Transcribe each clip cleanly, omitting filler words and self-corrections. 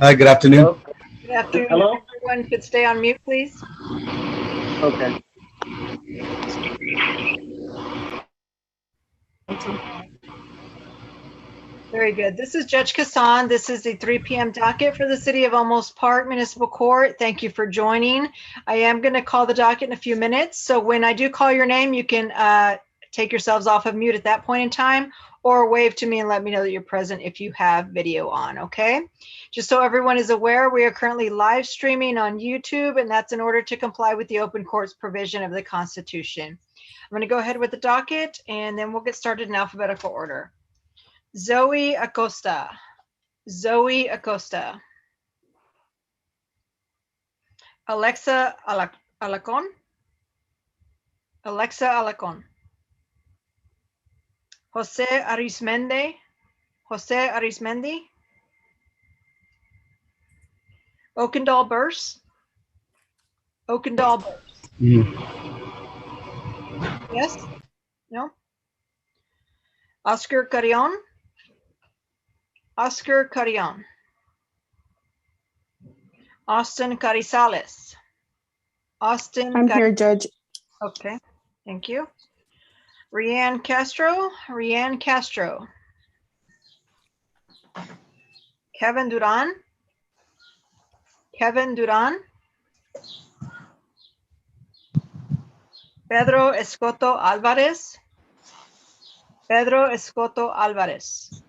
Hi, good afternoon. Hello? Good afternoon. Hello? Everyone could stay on mute, please. Okay. Very good. This is Judge Kassan. This is the 3 p.m. docket for the City of Olmos Park Municipal Court. Thank you for joining. I am going to call the docket in a few minutes. So when I do call your name, you can take yourselves off of mute at that point in time, or wave to me and let me know that you're present if you have video on, okay? Just so everyone is aware, we are currently live streaming on YouTube, and that's in order to comply with the open court's provision of the Constitution. I'm going to go ahead with the docket, and then we'll get started in alphabetical order. Zoe Acosta. Zoe Acosta. Alexa Alacon. Alexa Alacon. Jose Arismendi. Jose Arismendi. Okendall Burse. Okendall Burse. Yes? No? Oscar Carrion. Oscar Carrion. Austin Carizales. Austin. I'm here, Judge. Okay, thank you. Rianne Castro. Rianne Castro. Kevin Duran. Kevin Duran. Pedro Escoto Alvarez. Pedro Escoto Alvarez.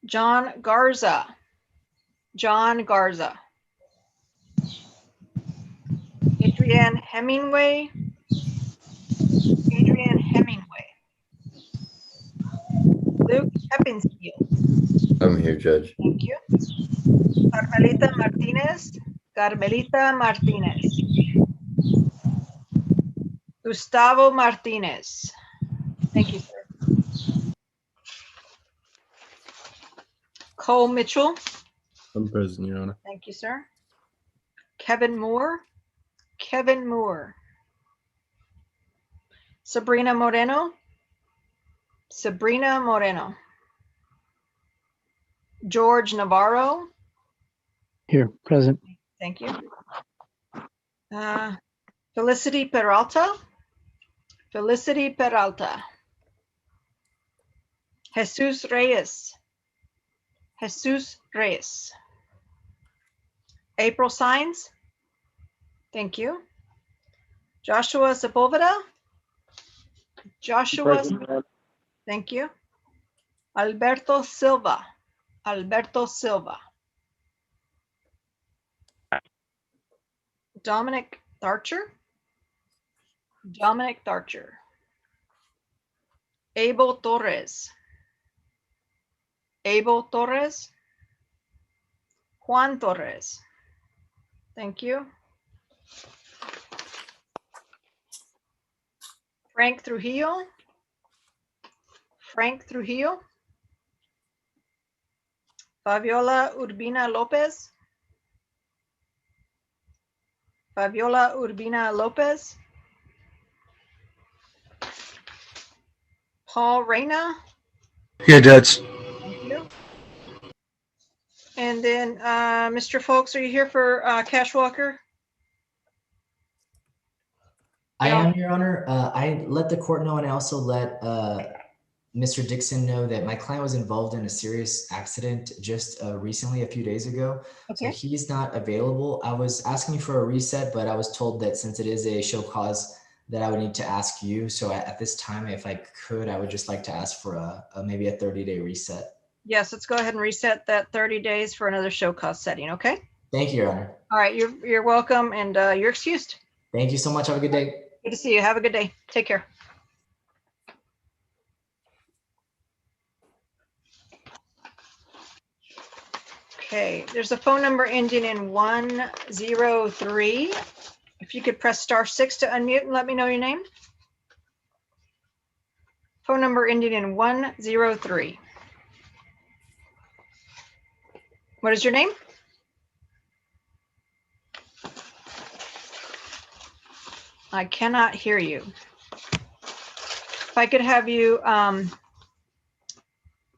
John Garza. John Garza. Adrienne Hemingway. Adrienne Hemingway. Luke Heppensteel. I'm here, Judge. Thank you. Carmelita Martinez. Carmelita Martinez. Gustavo Martinez. Thank you, sir. Cole Mitchell. I'm present, Your Honor. Thank you, sir. Kevin Moore. Kevin Moore. Sabrina Moreno. Sabrina Moreno. George Navarro. Here, present. Thank you. Felicity Peralta. Felicity Peralta. Jesus Reyes. Jesus Reyes. April Signs. Thank you. Joshua Sepulveda. Joshua. Thank you. Alberto Silva. Alberto Silva. Dominic Tharcher. Dominic Tharcher. Abel Torres. Abel Torres. Juan Torres. Thank you. Frank Trujillo. Frank Trujillo. Fabiola Urbina Lopez. Fabiola Urbina Lopez. Paul Reyna. Here, Judge. Thank you. And then Mr. Folks, are you here for Cash Walker? I am, Your Honor. I let the court know, and I also let Mr. Dixon know that my client was involved in a serious accident just recently, a few days ago. Okay. So he's not available. I was asking for a reset, but I was told that since it is a show cause, that I would need to ask you. So at this time, if I could, I would just like to ask for maybe a 30-day reset. Yes, let's go ahead and reset that 30 days for another show cause setting, okay? Thank you, Your Honor. All right, you're welcome, and you're excused. Thank you so much. Have a good day. Good to see you. Have a good day. Take care. Okay, there's a phone number ending in 103. If you could press *6 to unmute and let me know your name. Phone number ending in 103. What is your name? I cannot hear you. If I could have you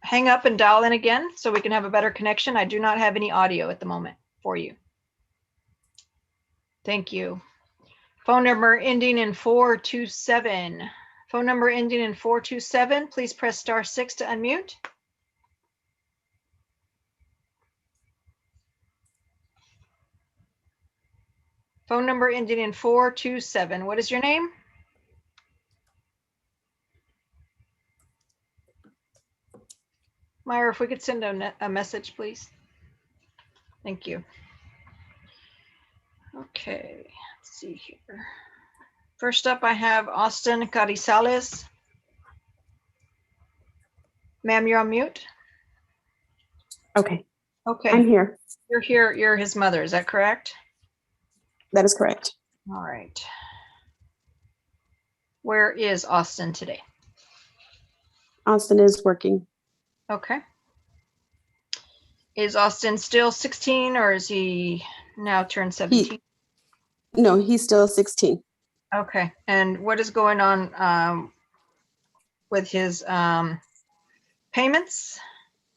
hang up and dial in again so we can have a better connection? I do not have any audio at the moment for you. Thank you. Phone number ending in 427. Phone number ending in 427, please press *6 to unmute. Phone number ending in 427. What is your name? Myra, if we could send a message, please. Thank you. Okay, let's see here. First up, I have Austin Carizales. Ma'am, you're on mute. Okay, Okay, I'm here. you're here. You're his mother. Is that correct? That is correct. All right. Where is Austin today? Austin is working. Okay. Is Austin still 16 or is he now turned 17? No, he's still 16. Okay. And what is going on with his payments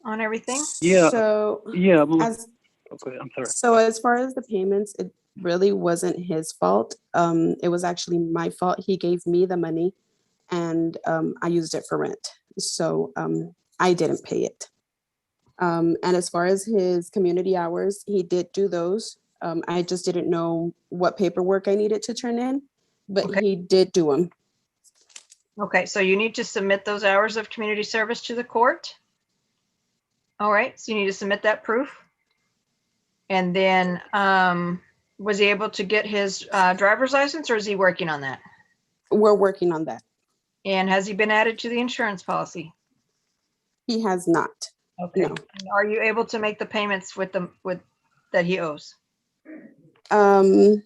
on everything? Yeah. So Yeah. as Okay, I'm sorry. so as far as the payments, it really wasn't his fault. It was actually my fault. He gave me the money, and I used it for rent. So I didn't pay it. And as far as his community hours, he did do those. I just didn't know what paperwork I needed to turn in, but Okay. he did do them. Okay, so you need to submit those hours of community service to the court. All right, so you need to submit that proof. And then was he able to get his driver's license or is he working on that? We're working on that. And has he been added to the insurance policy? He has not. Okay. No. And are you able to make the payments with that he owes? I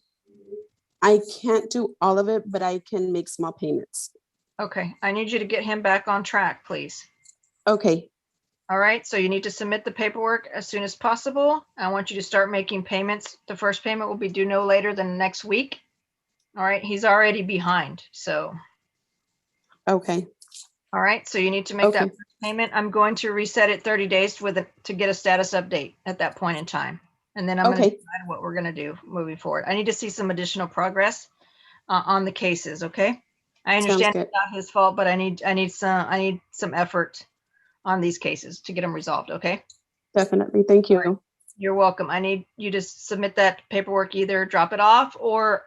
can't do all of it, but I can make small payments. Okay, I need you to get him back on track, please. Okay, All right, so you need to submit the paperwork as soon as possible. I want you to start making payments. The first payment will be due no later than next week. All right, he's already behind, so. okay, All right, so you need to make that Okay. first payment. I'm going to reset it 30 days to get a status update at that point in time. And then I'm going to Okay. decide what we're going to do moving forward. I need to see some additional progress on the cases, okay? I Sounds understand good. it's not his fault, but I need some effort on these cases to get them resolved, okay? Definitely. Thank you. You're welcome. I need you to submit that paperwork, either drop it off or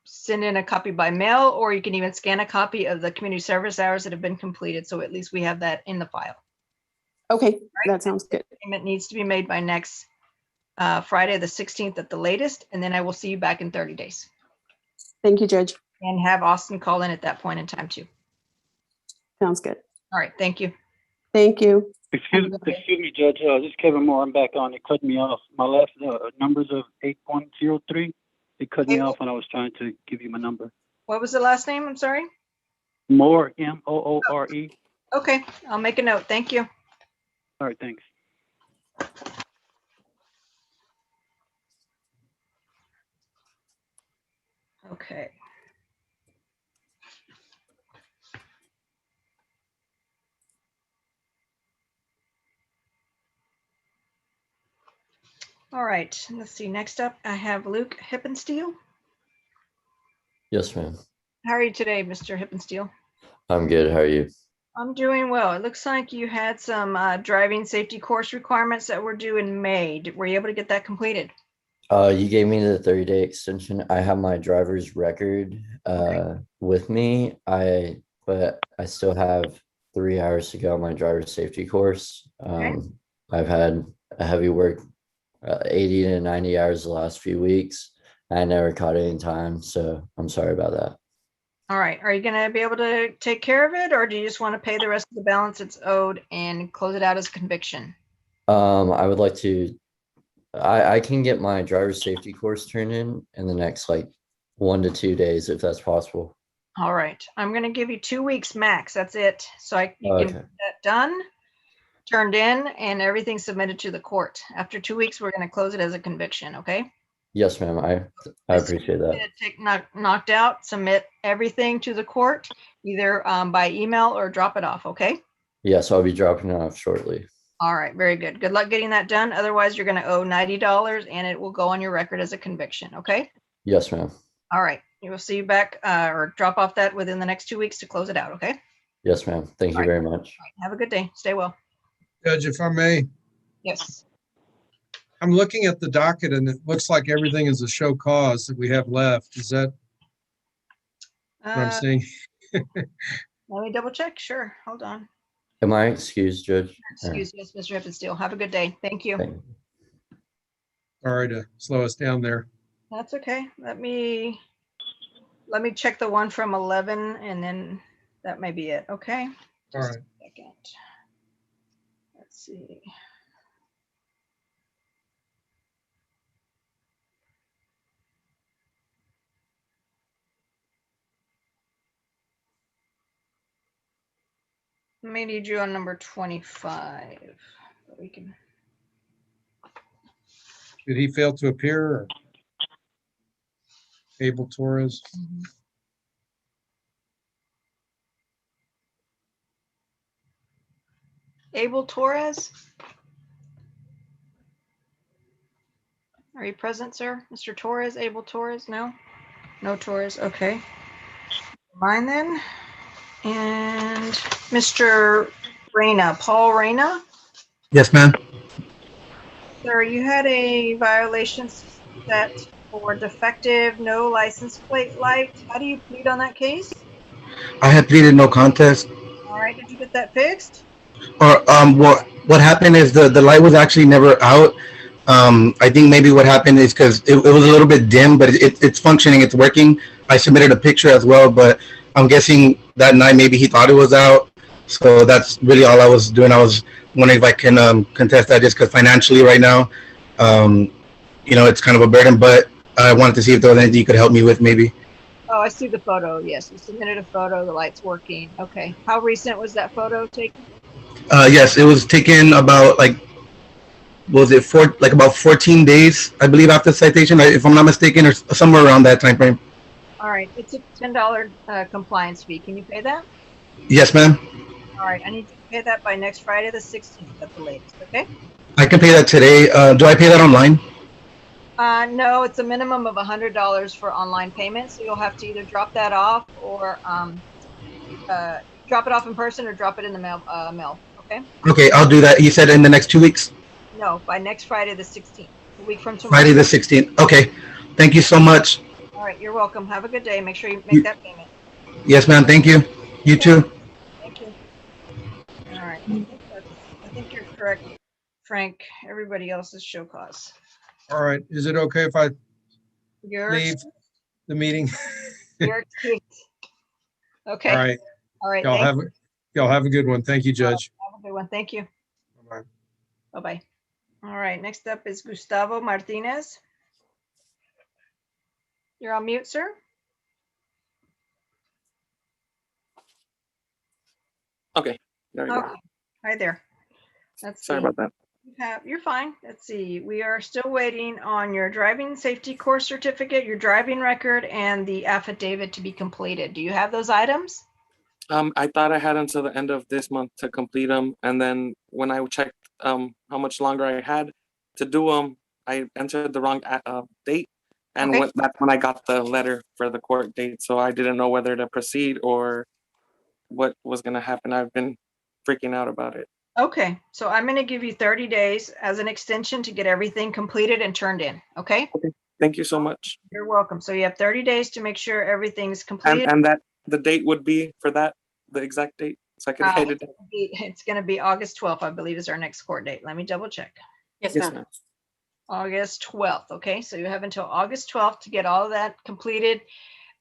send in a copy by mail, or you can even scan a copy of the community service hours that have been completed. So at least we have that in the file. Okay, that sounds good. Payment needs to be made by next Friday, the 16th at the latest, and then I will see you back in 30 days. Thank you, Judge. And have Austin call in at that point in time too. Sounds good. All right, thank you. Thank you. Excuse me, Judge. This is Kevin Moore. I'm back on. It cut me off. My last numbers of 8103. It cut me off when I was trying to give you my number. What was the last name? I'm sorry. Moore, Moore. Okay, I'll make a note. Thank you. All right, thanks. Okay. All right, let's see. Next up, I have Luke Hippensteel. Yes, ma'am. How are you today, Mr. Hippensteel? I'm good. How are you? I'm doing well. It looks like you had some driving safety course requirements that were due in May. Were you able to get that completed? You gave me the 30-day extension. I have my driver's record with me. But I still have 3 hours to go on my driver's safety course. Okay. I've had a heavy work, 80 to 90 hours the last few weeks. I never caught any time, so I'm sorry about that. All right. Are you going to be able to take care of it, or do you just want to pay the rest of the balance it's owed and close it out as a conviction? I would like to. I can get my driver's safety course turned in the next 1 to 2 days, if that's possible. All right. I'm going to give you 2 weeks max. That's it. So you can Okay. get that done, turned in, and everything submitted to the court. After 2 weeks, we're going to close it as a conviction. Okay. Yes, ma'am. I appreciate that. Take knocked out, submit everything to the court, either by email or drop it off. Okay. Yes, I'll be dropping it off shortly. All right, very good. Good luck getting that done. Otherwise, you're going to owe $90 and it will go on your record as a conviction. Okay. Yes, ma'am. All right. You will see you back or drop off that within the next 2 weeks to close it out. Okay. Yes, ma'am. Thank you All right. very much. Have a good day. Stay well. Judge, if I may, Yes. I'm looking at the docket and it looks like everything is a show cause that we have left. Is that what I'm saying? Let me double check. Sure. Hold on. Am I excused, Judge? Excuse me, Mr. Hippensteel. Have a good day. Thank you. Thank you. Sorry to slow us down there. That's okay. Let me check the one from 11 and then that may be it. Okay. All Just right. a second. Let's see. May need you on number 25. We can. Did he fail to appear? Or Abel Torres? Abel Torres. Are you present, sir? Mr. Torres, Abel Torres? No? No Torres. Okay. Mine then. And Mr. Reyna, Paul Reyna. Yes, ma'am. Sir, you had a violation set for defective, no license plate light. How do you plead on that case? I had pleaded no contest. All right, did you get that fixed? Or what happened is the light was actually never out. I think maybe what happened is because it was a little bit dim, but it's functioning, it's working. I submitted a picture as well, but I'm guessing that night maybe he thought it was out. So that's really all I was doing. I was wondering if I can contest that just because financially right now, it's kind of a burden, but I wanted to see if there was anything you could help me with maybe. Oh, I see the photo. Yes, you submitted a photo. The light's working. Okay. How recent was that photo taken? Yes, it was taken about about 14 days, I believe, after citation, if I'm not mistaken, or somewhere around that time frame. All right. It's a $10 compliance fee. Can you pay that? Yes, ma'am. All right. I need you to pay that by next Friday, the 16th at the latest. Okay. I can pay that today. Do I pay that online? No, it's a minimum of $100 for online payment. So you'll have to either drop that off or drop it off in person or drop it in the mail. Okay. Okay, I'll do that. You said in the next 2 weeks? No, by next Friday, the 16th, a week from tomorrow. Friday the 16th. Okay. Thank you so much. All right. You're welcome. Have a good day. Make sure you make that payment. Yes, ma'am. Thank you. You too. Thank you. All right. I think you're correct, Frank. Everybody else is show cause. All right. Is it okay if I You're leave the meeting? You're excused. Okay. All right. All right. Y'all have a good one. Thank you, Judge. Have a good one. Thank you. Bye-bye. Bye-bye. All right. Next up is Gustavo Martinez. You're on mute, sir. Okay, there you go. Okay. Hi there. Let's Sorry see. about that. You're fine. Let's see. We are still waiting on your driving safety course certificate, your driving record, and the affidavit to be completed. Do you have those items? I thought I had until the end of this month to complete them, and then when I checked how much longer I had to do them, I entered the wrong date, and Okay. that's when I got the letter for the court date. So I didn't know whether to proceed or what was going to happen. I've been freaking out about it. Okay. So I'm going to give you 30 days as an extension to get everything completed and turned in. Okay. Thank you so much. You're welcome. So you have 30 days to make sure everything's completed. And that the date would be for that, the exact date, so I can write it down. It's going to be August 12th, I believe, is our next court date. Let me double check. Yes, ma'am. August 12th. Okay. So you have until August 12th to get all of that completed,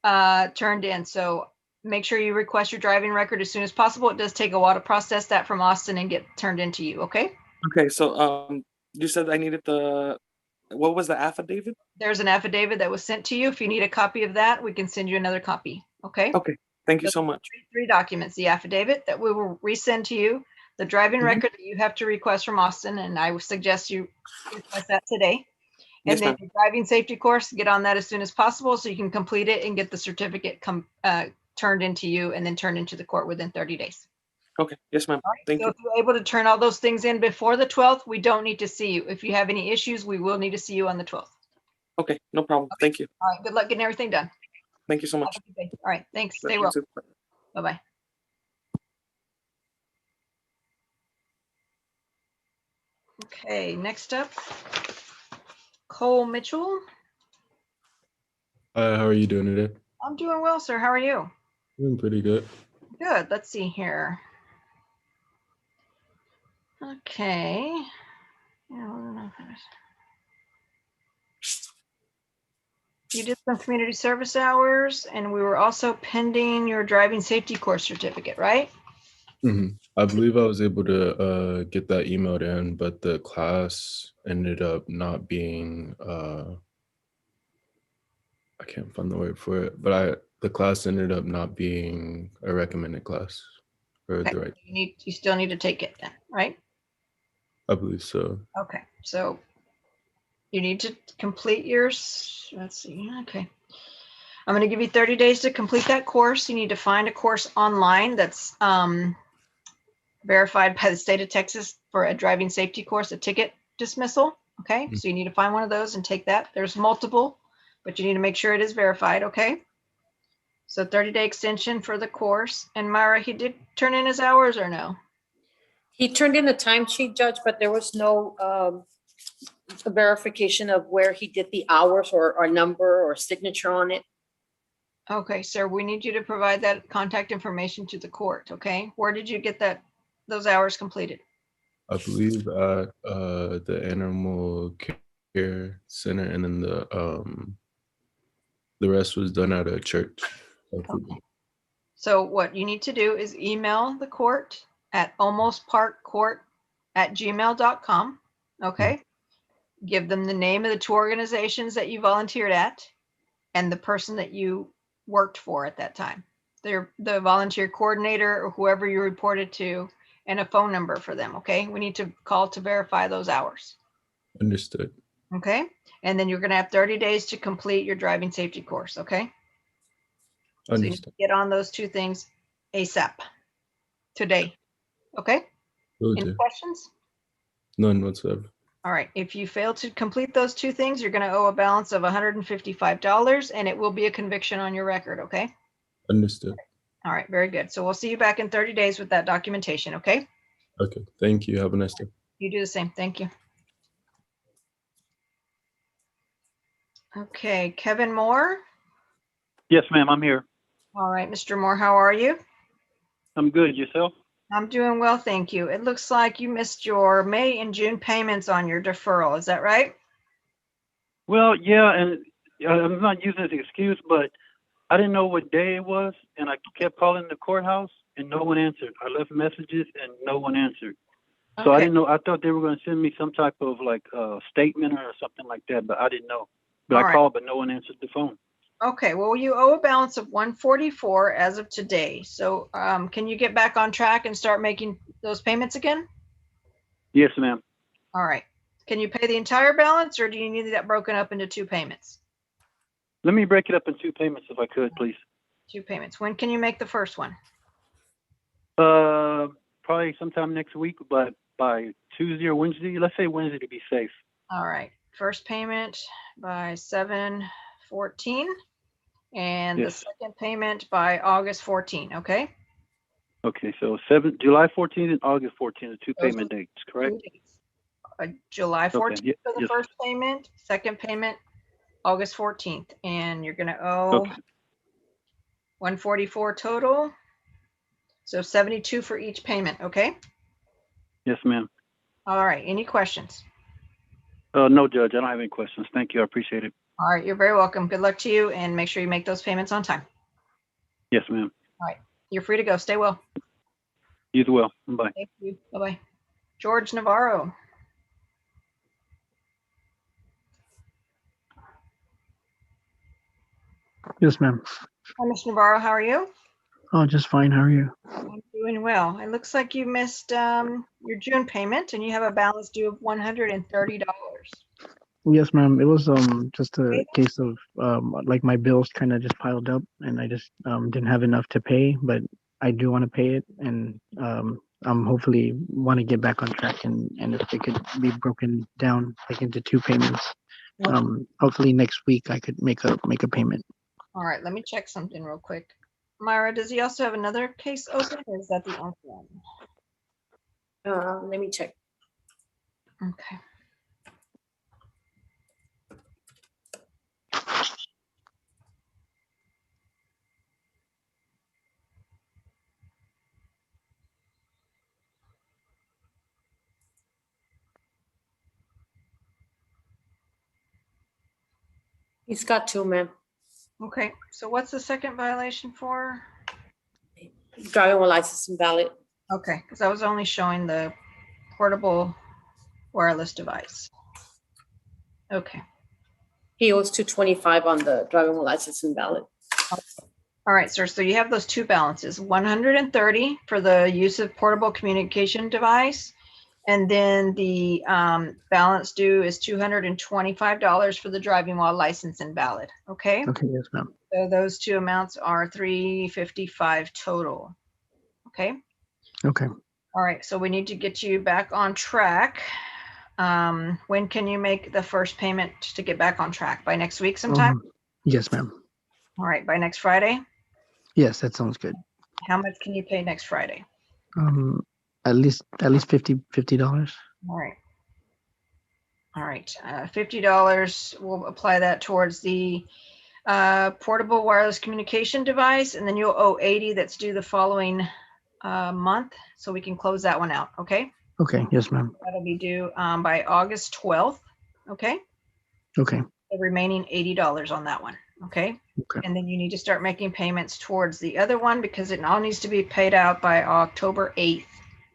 turned in. So make sure you request your driving record as soon as possible. It does take a while to process that from Austin and get turned into you. Okay. Okay. So you said I needed what was the affidavit? There's an affidavit that was sent to you. If you need a copy of that, we can send you another copy. Okay. Okay. Thank you so much. Three documents: the affidavit that we will resend to you, the driving record that you have to request from Austin, and I would suggest you request that today. And Yes, then ma'am. your driving safety course, get on that as soon as possible so you can complete it and get the certificate turned into you and then turned into the court within 30 days. Okay, yes, ma'am. All right, Thank so you. if you're able to turn all those things in before the 12th, we don't need to see you. If you have any issues, we will need to see you on the 12th. Okay, no problem. Thank you. All right, good luck getting everything done. Thank you so Have much. a good day. All right, thanks. Stay You well. too. Bye-bye. Okay, next up, Cole Mitchell. Hi, how are you doing today? I'm doing well, sir. How are you? Doing pretty good. Good. Let's see here. Okay. You did some community service hours, and we were also pending your driving safety course certificate, right? I believe I was able to get that emailed in, but the class ended up not being I can't find the word for it, but the class ended up not being a recommended class or Okay. the right. You still need to take it then, right? I believe so. Okay, so you need to complete yours. Let's see. Okay. I'm going to give you 30 days to complete that course. You need to find a course online that's verified by the state of Texas for a driving safety course, a ticket dismissal. Okay, so you need to find one of those and take that. There's multiple, but you need to make sure it is verified. Okay. So 30-day extension for the course. And Myra, he did turn in his hours or no? He turned in the timesheet, Judge, but there was no verification of where he did the hours or number or signature on it. Okay, sir, we need you to provide that contact information to the court. Okay, where did you get those hours completed? I believe at the Animal Care Center, and then the rest was done at a church. Okay. So what you need to do is email the court at almosparkcourt@gmail.com. Okay. Give them the name of the two organizations that you volunteered at and the person that you worked for at that time. They're the volunteer coordinator or whoever you reported to, and a phone number for them. Okay. We need to call to verify those hours. Understood. Okay. And then you're going to have 30 days to complete your driving safety course. Okay. So you need to get on those two things ASAP today. Okay. Any questions? None whatsoever. All right. If you fail to complete those two things, you're going to owe a balance of $155, and it will be a conviction on your record. Okay. Understood. All right. Very good. So we'll see you back in 30 days with that documentation. Okay. Okay. Thank you. Have a nice day. You do the same. Thank you. Okay. Kevin Moore. Yes, ma'am. I'm here. All right. Mr. Moore, how are you? I'm good. Yourself? I'm doing well, thank you. It looks like you missed your May and June payments on your deferral. Is that right? Well, yeah, and I'm not using it as an excuse, but I didn't know what day it was, and I kept calling the courthouse, and no one answered. I left messages, and no one answered. So I didn't know. I thought they were going to send me some type of like statement or something like that, but I didn't know. But I called, but no one answered the phone. Okay, well, you owe a balance of $144 as of today. So can you get back on track and start making those payments again? Yes, ma'am. All right. Can you pay the entire balance, or do you need that broken up into two payments? Let me break it up in two payments if I could, please. Two payments. When can you make the first one? Probably sometime next week, but by Tuesday or Wednesday. Let's say Wednesday to be safe. All right. First payment by 7/14, and the second payment by August 14. Okay. Okay, so July 14th and August 14th are two payment dates, correct? July 14th Okay, for the first payment, second payment August 14th, and you're going to owe $144 total. So $72 for each payment. Okay. Yes, ma'am. All right. Any questions? No, Judge. I don't have any questions. Thank you. I appreciate it. All right. You're very welcome. Good luck to you, and make sure you make those payments on time. Yes, ma'am. All right. You're free to go. Stay well. You as well. Bye. Thank you. Bye-bye. George Navarro. Yes, ma'am. Hi, Mr. Navarro. How are you? Oh, just fine. How are you? I'm doing well. It looks like you missed your June payment, and you have a balance due of $130. Yes, ma'am. It was just a case of like my bills kind of just piled up, and I just didn't have enough to pay. But I do want to pay it, and I'm hopefully want to get back on track, and if it could be broken down like into 2 payments, hopefully next week I could make a payment. All right, let me check something real quick. Myra, does he also have another case open, or is that the only one? Let me check. Okay. He's got 2, ma'am. Okay, so what's the second violation for? Driving while license invalid. Okay, because I was only showing the portable wireless device. Okay. He owes 225 on the driving while license invalid. All right, sir. So you have those 2 balances, 130 for the use of portable communication device. And then the balance due is $225 for the driving while license invalid. Okay. Okay, yes, ma'am. So those 2 amounts are $355 total. Okay. Okay. All right. So we need to get you back on track. When can you make the first payment to get back on track? By next week sometime? Yes, ma'am. All right. By next Friday? Yes, that sounds good. How much can you pay next Friday? At least $50. All right. All right. $50. We'll apply that towards the portable wireless communication device, and then you'll owe 80 that's due the following month, so we can close that one out. Okay. Okay, yes, ma'am. That'll be due by August 12th. Okay. Okay. The remaining $80 on that one. Okay. Okay. And then you need to start making payments towards the other one because it all needs to be paid out by October 8th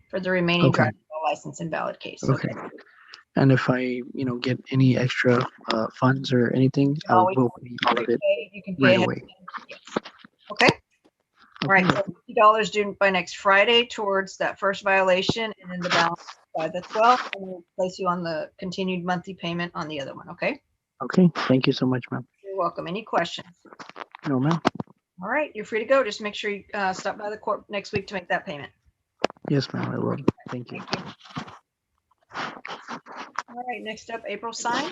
for the remaining driving license invalid case. Okay. And if I, get any extra funds or anything, I'll vote all of it You can pay right away. Yes. Okay. All right. So $50 due by next Friday towards that first violation, and then the balance by the 12th, and we'll place you on the continued monthly payment on the other one. Okay. Okay. Thank you so much, ma'am. You're welcome. Any questions? No, ma'am. All right. You're free to go. Just make sure you stop by the court next week to make that payment. Yes, ma'am. I will. Thank you. Thank you. All right. Next up, April Sign.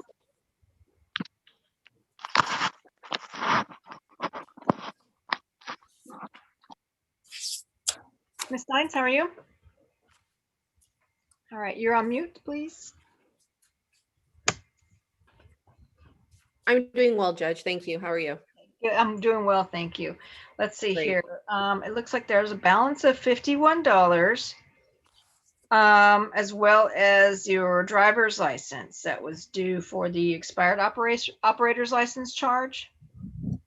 Ms. Steins, how are you? All right. You're on mute, please. I'm doing well, Judge. Thank you. How are you? Yeah, I'm doing well, thank you. Let's see Great. here. It looks like there's a balance of $51, as well as your driver's license that was due for the expired operator's license charge.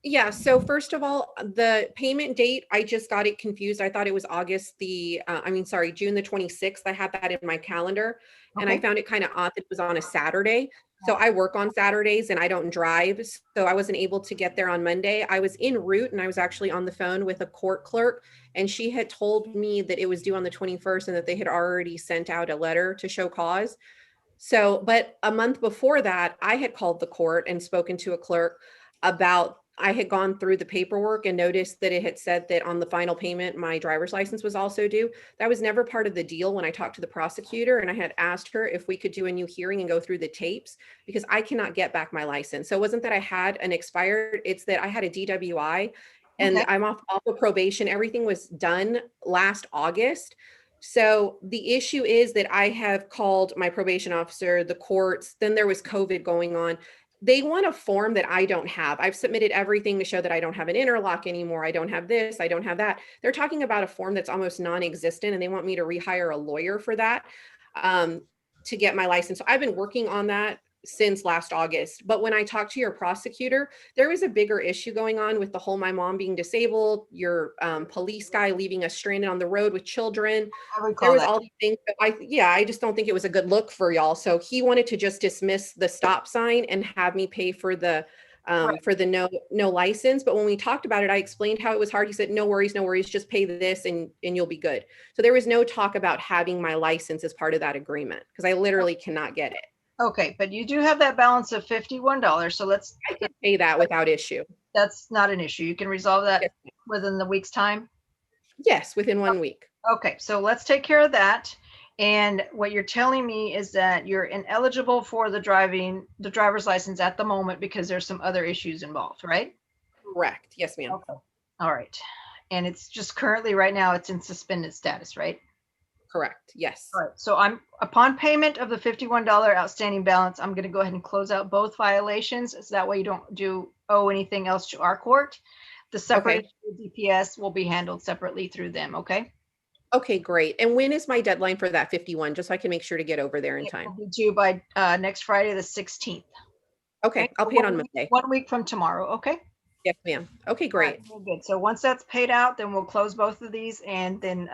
Yeah. So first of all, the payment date, I just got it confused. I thought it was June the 26th. I had that in my calendar, and I found it kind of odd that it was on a Saturday. So I work on Saturdays and I don't drive. So I wasn't able to get there on Monday. I was en route and I was actually on the phone with a court clerk, and she had told me that it was due on the 21st and that they had already sent out a letter to show cause. So, but a month before that, I had called the court and spoken to a clerk about, I had gone through the paperwork and noticed that it had said that on the final payment, my driver's license was also due. That was never part of the deal when I talked to the prosecutor, and I had asked her if we could do a new hearing and go through the tapes because I cannot get back my license. So it wasn't that I had an expired, it's that I had a DWI and I'm off of probation. Everything was done last August. So the issue is that I have called my probation officer, the courts, then there was COVID going on. They want a form that I don't have. I've submitted everything to show that I don't have an interlock anymore. I don't have this, I don't have that. They're talking about a form that's almost non-existent, and they want me to rehire a lawyer for that to get my license. So I've been working on that since last August. But when I talked to your prosecutor, there was a bigger issue going on with the whole my mom being disabled, your police guy leaving us stranded on the road with children. There was all these things that I just don't think it was a good look for y'all. So he wanted to just dismiss the stop sign and have me pay for the no license. But when we talked about it, I explained how it was hard. He said, no worries, just pay this and you'll be good. So there was no talk about having my license as part of that agreement because I literally cannot get it. Okay, but you do have that balance of $51. So I can pay that without issue. That's not an issue. You can resolve that within the week's time. Yes, within 1 week. Okay, so let's take care of that. And what you're telling me is that you're ineligible for the driver's license at the moment because there's some other issues involved, right? Correct. Yes, ma'am. Okay. All right. And it's just currently right now it's in suspended status, right? Correct. Yes. All right. So I'm upon payment of the $51 outstanding balance, I'm going to go ahead and close out both violations. So that way you don't owe anything else to our court. The separate DPS will be handled separately through them. Okay. Okay, great. And when is my deadline for that 51? Just so I can make sure to get over there in It time. will be due by next Friday, the 16th. Okay, I'll pay it on Monday. 1 week from tomorrow. Okay. Yes, ma'am. Okay, great. All right, good. So once that's paid out, then we'll close both of these, and then,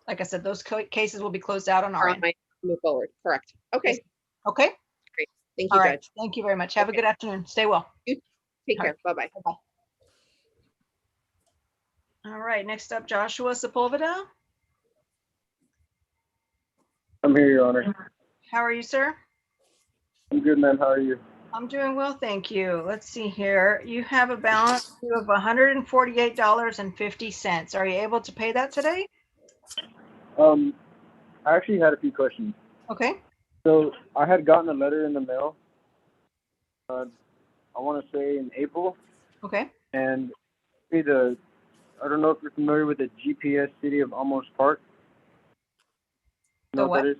like I said, those cases will be closed out on our end. Move forward. Correct. Okay. Yes. Okay. Great. Thank All you, right. Judge. Thank you very much. Have a good afternoon. Stay well. Take All care. right. Bye-bye. Bye-bye. All right. Next up, Joshua Sepulveda. I'm here, Your Honor. How are you, sir? I'm good, ma'am. How are you? I'm doing well, thank you. Let's see here. You have a balance due of $148.50. Are you able to pay that today? I actually had a few questions. Okay. So I had gotten a letter in the mail. I want to say in April, Okay. and I don't know if you're familiar with the GPS City of Olmos Park. You know what that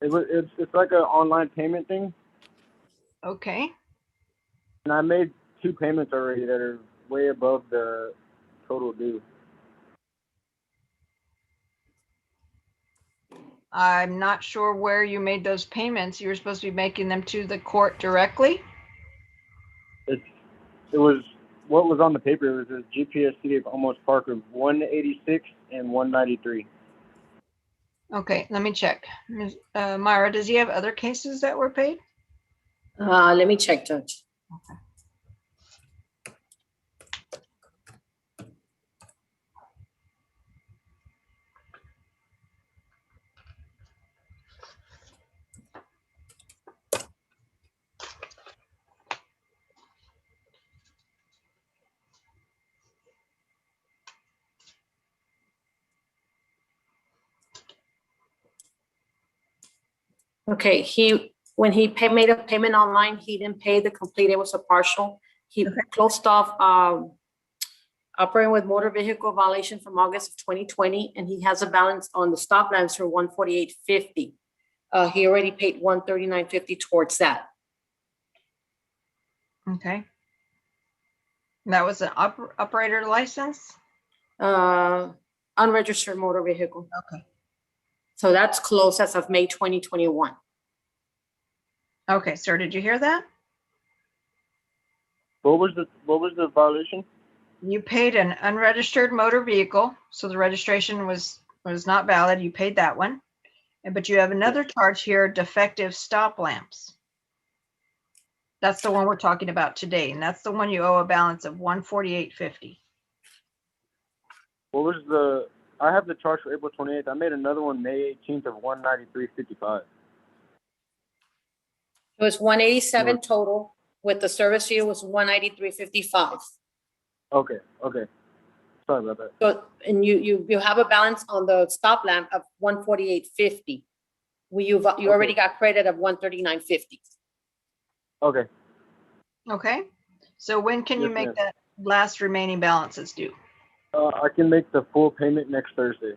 is? It's like an online payment thing. Okay. And I made 2 payments already that are way above the total due. I'm not sure where you made those payments. You were supposed to be making them to the court directly. It was what was on the paper. It was a GPS City of Olmos Park of 186 and 193. Okay, let me check. Ms. Myra, does he have other cases that were paid? Let me check, Judge. Okay. Okay, when he made a payment online, he didn't pay the complete, it was a partial. He closed off operating with motor vehicle violation from August of 2020, and he has a balance on the stop lamps for $148.50. He already paid $139.50 towards that. Okay. That was an operator license? Unregistered motor vehicle. Okay. So that's closed as of May 2021. Okay, sir, did you hear that? What was the violation? You paid an unregistered motor vehicle, so the registration was not valid. You paid that one. But you have another charge here, defective stop lamps. That's the one we're talking about today, and that's the one you owe a balance of $148.50. What was I have the charge for April 28th. I made another one May 18th of 193.55. It was 187 total, with the service fee was 193.55. Okay. Sorry about that. So, and you have a balance on the stop lamp of 148.50. You already got credit of 139.50. Okay. Okay. So when can you Yes, make ma'am. that last remaining balances due? I can make the full payment next Thursday.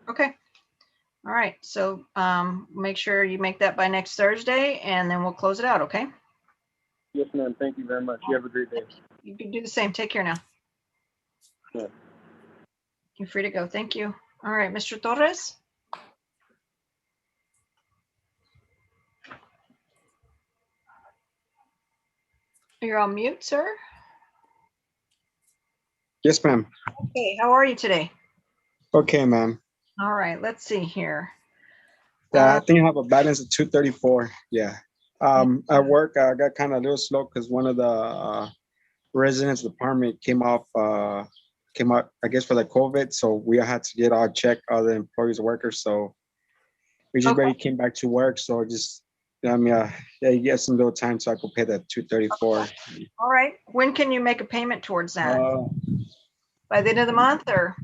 Okay. All right. So make sure you make that by next Thursday, and then we'll close it out. Okay. Yes, ma'am. Thank you very much. You have a great day. You can do the same. Take care now. Yeah. You're free to go. Thank you. All right, Mr. Torres. You're on mute, sir. Yes, ma'am. Okay. How are you today? Okay, ma'am. All right. Let's see here. I think I have a balance of 234. Yeah. At work, I got kind of a little slow because one of the residents department came out, I guess, for the COVID. So we had to get our check, all the employees, workers. So we just already came back to work. So just, you get some little time so I could pay that 234. All right. When can you make a payment towards that? by the end of the month, or?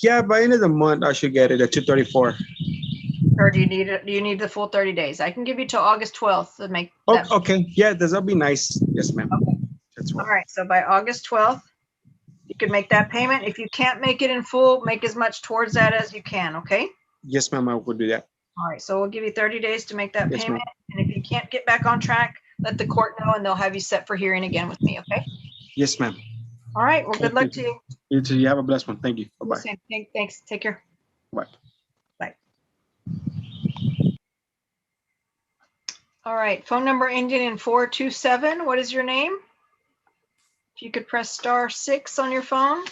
Yeah, by end of the month, I should get it at 234. Or do you need it? Do you need the full 30 days? I can give you till August 12th to make Oh, that. okay. Yeah, that'll be nice. Yes, ma'am. Okay. That's All right. right. So by August 12th, you can make that payment. If you can't make it in full, make as much towards that as you can. Okay. Yes, ma'am. I will do that. All right. So we'll give you 30 days to make that Yes, payment. ma'am. And if you can't get back on track, let the court know and they'll have you set for hearing again with me. Okay. Yes, ma'am. All right. Well, good Thank luck you. to you. You too. You have a blessed one. Thank you. Bye-bye. Thanks. Take care. Bye. Bye. All right. Phone number ending in 427. What is your name? If you could press *6 on your phone.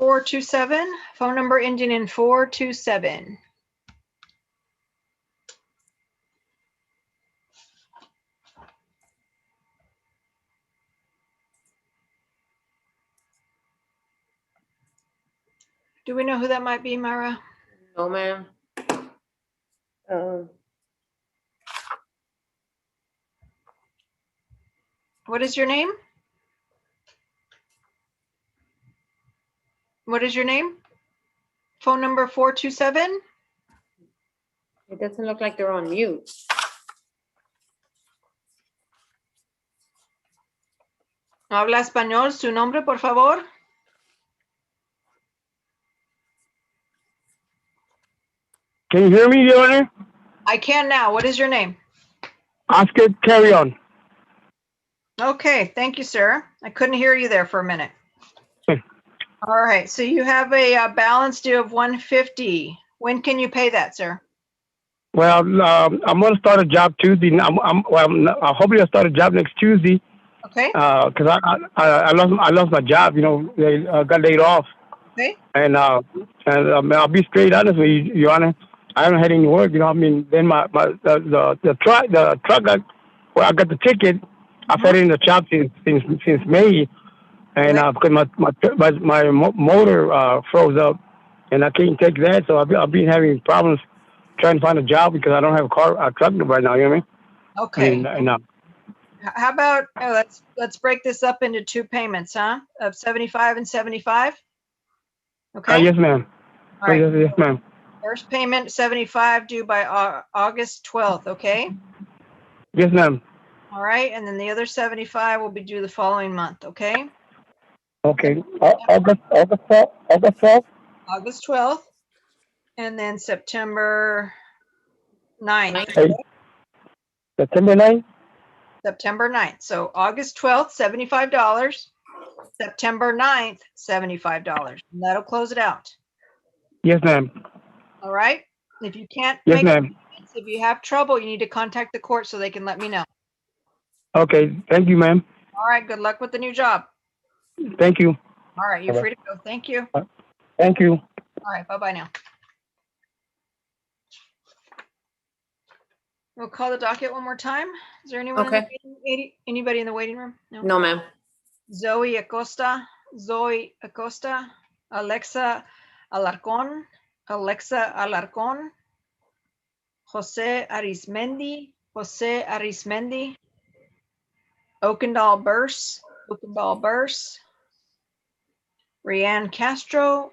*427. Phone number ending in 427. Do we know who that might be, Myra? No, ma'am. What is your name? What is your name? Phone number 427. It doesn't look like they're on mute. Habla español. Su nombre, por favor. Can you hear me, Your Honor? I can now. What is your name? Oscar, carry on. Okay, thank you, sir. I couldn't hear you there for a minute. Okay. All right, so you have a balance due of 150. When can you pay that, sir? Well, I'm going to start a job Tuesday. Hopefully I'll start a job next Tuesday. Okay. Because I lost my job. You know, they got laid off. Okay. And I'll be straight honest with you, Your Honor. I haven't had any work. You know, I mean, then the truck where I got the ticket. I've had it in the shop since May, and because my motor froze up, and I can't take that, so I've been having problems trying to find a job because I don't have a truck right now. You know what I mean? Okay. And How about let's break this up into 2 payments, huh? Of 75 and 75. Okay. Yes, ma'am. All right. Yes, ma'am. First payment 75 due by August 12th. Okay. Yes, ma'am. All right, and then the other 75 will be due the following month. Okay. Okay. August 12th. August 12th, and then September 9th. Hey, September 9th. September 9th. So August 12th, $75. September 9th, $75. And that'll close it out. Yes, ma'am. All right. If you can't Yes, make ma'am. payments, if you have trouble, you need to contact the court so they can let me know. Okay. Thank you, ma'am. All right. Good luck with the new job. Thank you. All right. You're Bye-bye. free to go. Thank you. Thank you. All right. Bye-bye now. We'll call the docket one more time. Is there anyone Okay. anybody in the waiting room? No, ma'am. Zoe Acosta, Alexa Alarcón, Jose Arismendi, Oakendall Burse, Rianne Castro,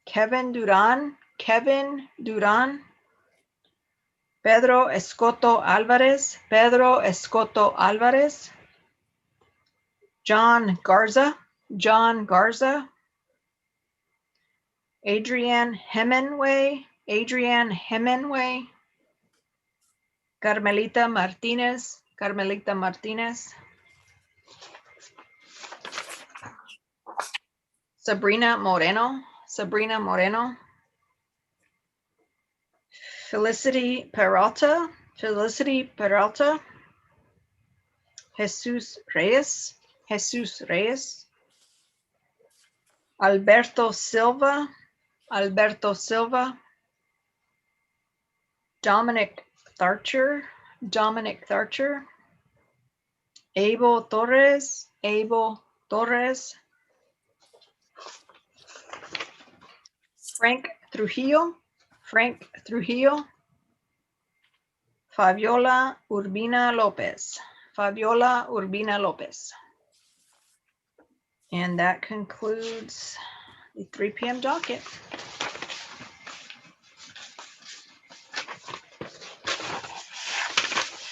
Kevin Duran, Pedro Escoto Alvarez, John Garza, Adrienne Hemingway, Carmelita Martinez, Sabrina Moreno, Felicity Peralta, Jesus Reyes, Alberto Silva, Dominic Tharcher, Abel Torres, Frank Trujillo, Fabiola Urbina Lopez. Fabiola Urbina Lopez. And that concludes the 3 p.m. docket.